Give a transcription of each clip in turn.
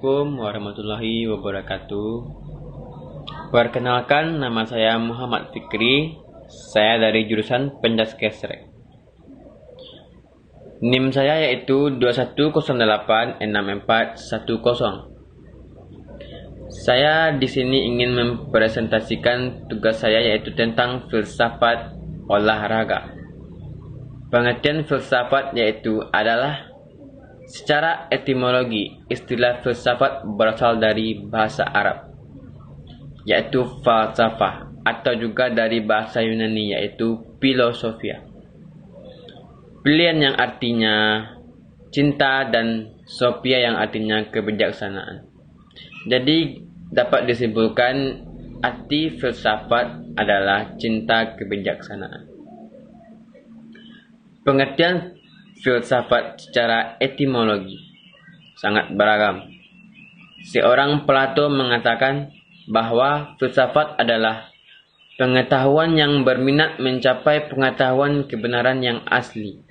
Assalamualaikum warahmatullahi wabarakatuh. Perkenalkan, nama saya Muhammad Fikri. Saya dari jurusan Pencaskesrek. NIM saya yaitu 21086410. Saya di sini ingin mempresentasikan tugas saya yaitu tentang filsafat olahraga. Pengertian filsafat yaitu adalah secara etimologi, istilah filsafat berasal dari bahasa Arab yaitu falsafah, atau juga dari bahasa Yunani yaitu filosofia. Pilihan yang artinya cinta dan sophia yang artinya kebijaksanaan. Jadi dapat disimpulkan arti filsafat adalah cinta kebijaksanaan. Pengertian filsafat secara etimologi sangat beragam. Seorang Plato mengatakan bahwa filsafat adalah pengetahuan yang berminat mencapai pengetahuan kebenaran yang asli.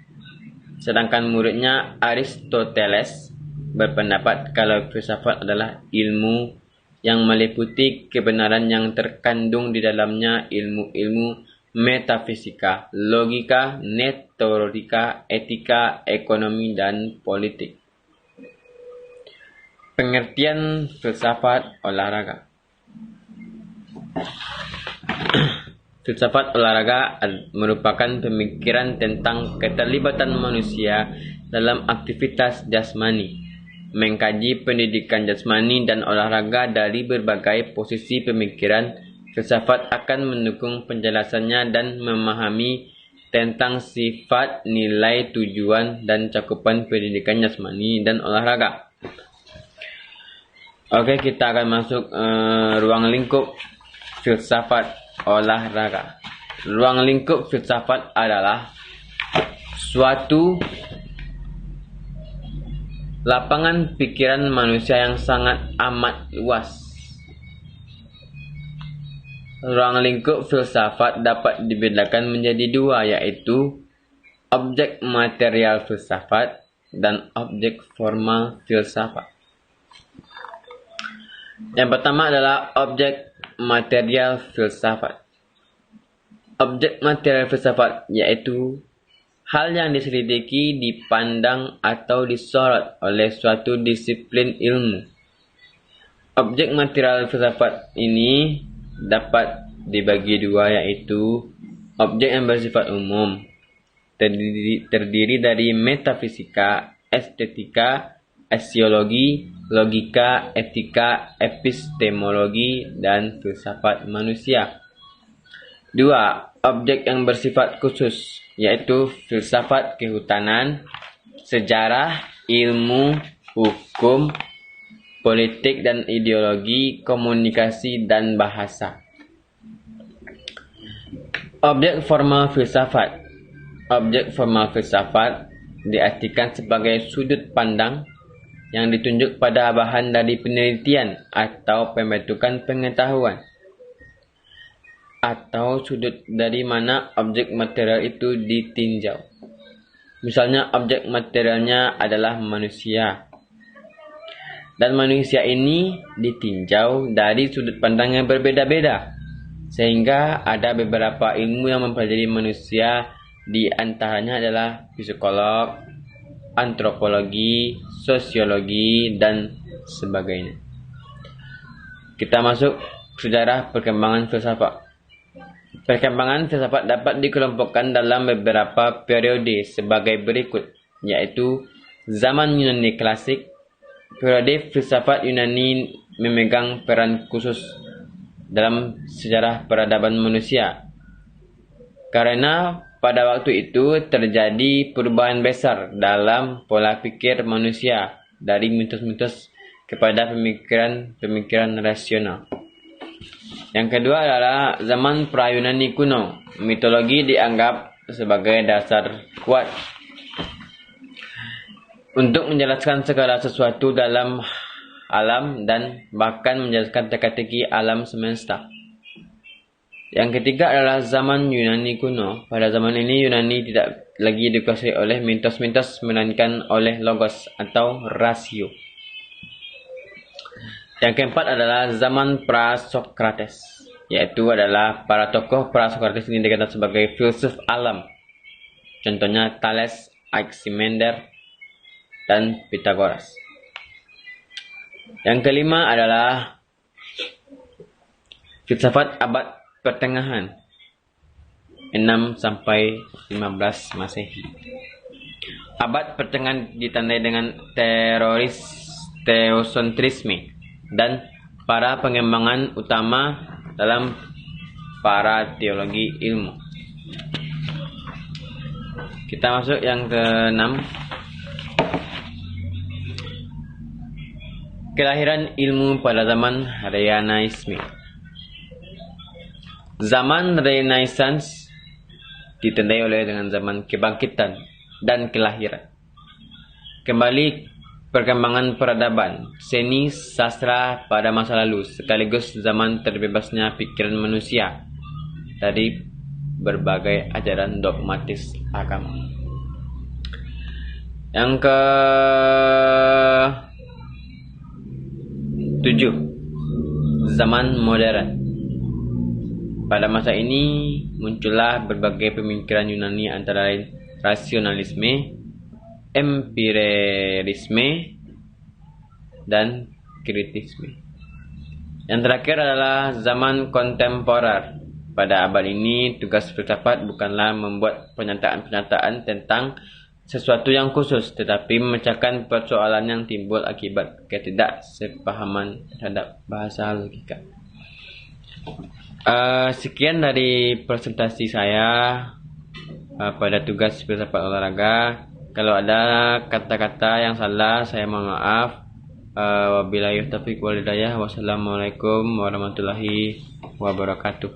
Sedangkan muridnya Aristoteles berpendapat kalau filsafat adalah ilmu yang meliputi kebenaran yang terkandung di dalamnya ilmu-ilmu metafisika, logika, neurologika, etika, ekonomi, dan politik. Pengertian filsafat olahraga. Filsafat olahraga merupakan pemikiran tentang keterlibatan manusia dalam aktivitas jasmani, mengkaji pendidikan jasmani dan olahraga dari berbagai posisi pemikiran. Filsafat akan mendukung penjelasannya dan memahami tentang sifat, nilai, tujuan, dan cakupan pendidikan jasmani dan olahraga. Oke, kita akan masuk ruang lingkup filsafat olahraga. Ruang lingkup filsafat adalah suatu lapangan pikiran manusia yang sangat amat luas. Ruang lingkup filsafat dapat dibedakan menjadi dua, yaitu objek material filsafat dan objek formal filsafat. Yang pertama adalah objek material filsafat. Objek material filsafat yaitu hal yang diselidiki, dipandang, atau disorot oleh suatu disiplin ilmu. Objek material filsafat ini dapat dibagi dua, yaitu objek yang bersifat umum, terdiri dari metafisika, estetika, esiologi, logika, etika, epistemologi, dan filsafat manusia. Dua, objek yang bersifat khusus, yaitu filsafat kehutanan, sejarah, ilmu, hukum, politik dan ideologi, komunikasi, dan bahasa. Objek formal filsafat. Objek formal filsafat diartikan sebagai sudut pandang yang ditunjuk pada bahan dari penelitian atau pembentukan pengetahuan, atau sudut dari mana objek material itu ditinjau. Misalnya objek materialnya adalah manusia, dan manusia ini ditinjau dari sudut pandang yang berbeda-beda, sehingga ada beberapa ilmu yang mempelajari manusia, di antaranya adalah psikolog, antropologi, sosiologi, dan sebagainya. Kita masuk sejarah perkembangan filsafat. Perkembangan filsafat dapat dikelompokkan dalam beberapa periode sebagai berikut, yaitu zaman Yunani klasik. Periode filsafat Yunani memegang peran khusus dalam sejarah peradaban manusia, karena pada waktu itu terjadi perubahan besar dalam pola pikir manusia dari mitos-mitos kepada pemikiran rasional. Yang kedua adalah zaman pra-Yunani kuno. Mitologi dianggap sebagai dasar kuat untuk menjelaskan segala sesuatu dalam alam dan bahkan menjelaskan teka-teki alam semesta. Yang ketiga adalah zaman Yunani kuno. Pada zaman ini Yunani tidak lagi dikuasai oleh mitos-mitos melainkan oleh logos atau rasio. Yang keempat adalah zaman pra-Sokrates, yaitu adalah para tokoh pra-Sokrates ini dikenal sebagai filsuf alam. Contohnya Thales, Anaximander, dan Pythagoras. Yang kelima adalah filsafat abad pertengahan 6 sampai 15 Masehi. Abad pertengahan ditandai dengan teosentrisme dan para pengembangan utama dalam para teologi ilmu. Kita masuk yang ke-6. Kelahiran ilmu pada zaman Renaisme. Zaman Renaissance ditandai oleh dengan zaman kebangkitan dan kelahiran. Kembali perkembangan peradaban, seni, sastra pada masa lalu, sekaligus zaman terbebasnya pikiran manusia dari berbagai ajaran dogmatis agama. Yang ke-7, zaman modern. Pada masa ini muncullah berbagai pemikiran Yunani antara lain rasionalisme, empirisme, dan kritisme. Yang terakhir adalah zaman kontemporer. Pada abad ini, tugas filsafat bukanlah membuat pernyataan-pernyataan tentang sesuatu yang khusus, tetapi memecahkan persoalan yang timbul akibat ketidaksepahaman terhadap bahasa logika. Sekian dari presentasi saya pada tugas filsafat olahraga. Kalau ada kata-kata yang salah, saya mohon maaf. Wabillahi taufiq wal hidayah. Wassalamualaikum warahmatullahi wabarakatuh.